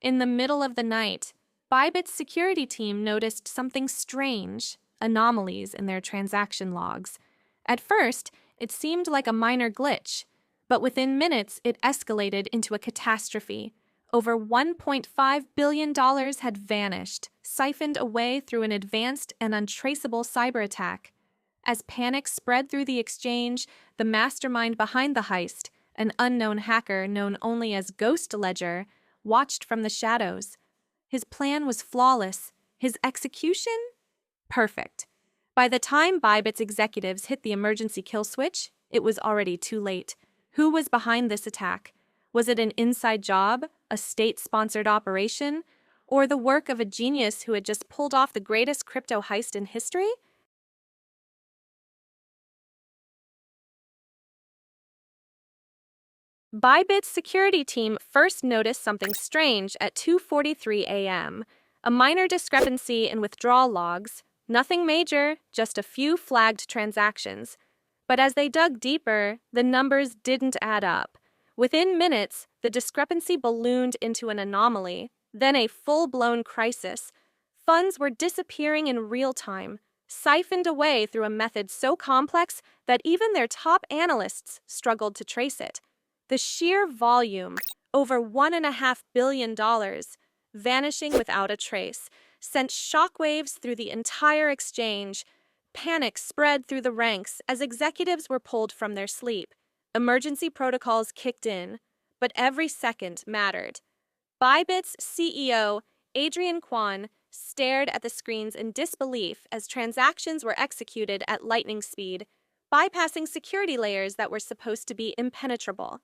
In the middle of the night, Bybit's security team noticed something strange, anomalies in their transaction logs. At first, it seemed like a minor glitch, but within minutes it escalated into a catastrophe. Over $1.5 billion had vanished, siphoned away through an advanced and untraceable cyberattack. As panic spread through the exchange, the mastermind behind the heist, an unknown hacker known only as GhostLedger, watched from the shadows. His plan was flawless. His execution? Perfect. By the time Bybit's executives hit the emergency kill switch, it was already too late. Who was behind this attack? Was it an inside job, a state-sponsored operation, or the work of a genius who had just pulled off the greatest crypto heist in history? Bybit's security team first noticed something strange at 2:43 a.m. A minor discrepancy in withdrawal logs, nothing major, just a few flagged transactions. But as they dug deeper, the numbers didn't add up. Within minutes, the discrepancy ballooned into an anomaly, then a full-blown crisis. Funds were disappearing in real time, siphoned away through a method so complex that even their top analysts struggled to trace it. The sheer volume, over $1.5 billion, vanishing without a trace, sent shockwaves through the entire exchange. Panic spread through the ranks as executives were pulled from their sleep. Emergency protocols kicked in, but every second mattered. Bybit's CEO, Adrian Kwan, stared at the screens in disbelief as transactions were executed at lightning speed, bypassing security layers that were supposed to be impenetrable.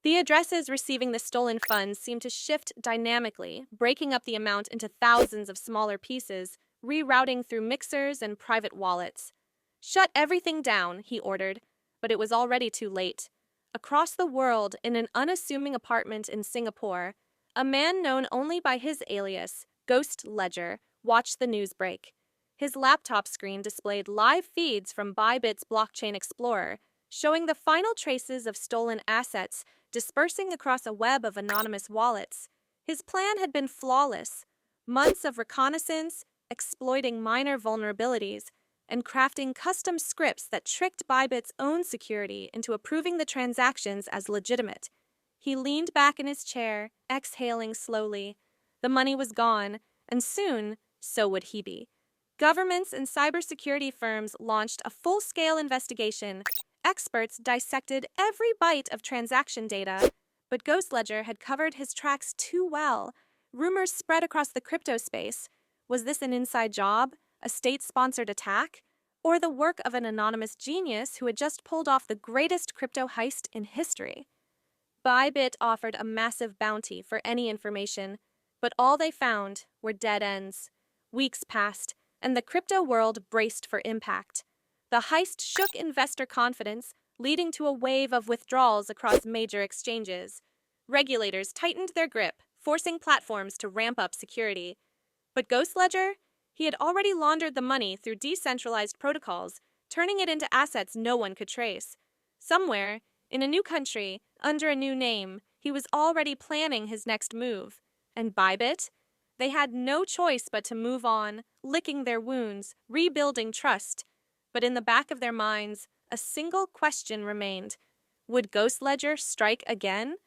The addresses receiving the stolen funds seemed to shift dynamically, breaking up the amount into thousands of smaller pieces, rerouting through mixers and private wallets. "Shut everything down," he ordered, but it was already too late. Across the world, in an unassuming apartment in Singapore, a man known only by his alias, GhostLedger, watched the news break. His laptop screen displayed live feeds from Bybit's blockchain explorer, showing the final traces of stolen assets dispersing across a web of anonymous wallets. His plan had been flawless. Months of reconnaissance, exploiting minor vulnerabilities, and crafting custom scripts that tricked Bybit's own security into approving the transactions as legitimate. He leaned back in his chair, exhaling slowly. The money was gone, and soon, so would he be. Governments and cybersecurity firms launched a full-scale investigation. Experts dissected every byte of transaction data, but GhostLedger had covered his tracks too well. Rumors spread across the crypto space. Was this an inside job, a state-sponsored attack, or the work of an anonymous genius who had just pulled off the greatest crypto heist in history? Bybit offered a massive bounty for any information, but all they found were dead ends. Weeks passed, and the crypto world braced for impact. The heist shook investor confidence, leading to a wave of withdrawals across major exchanges. Regulators tightened their grip, forcing platforms to ramp up security. But GhostLedger? He had already laundered the money through decentralized protocols, turning it into assets no one could trace. Somewhere, in a new country, under a new name, he was already planning his next move. And Bybit? They had no choice but to move on, licking their wounds, rebuilding trust. But in the back of their minds, a single question remained. Would GhostLedger strike again?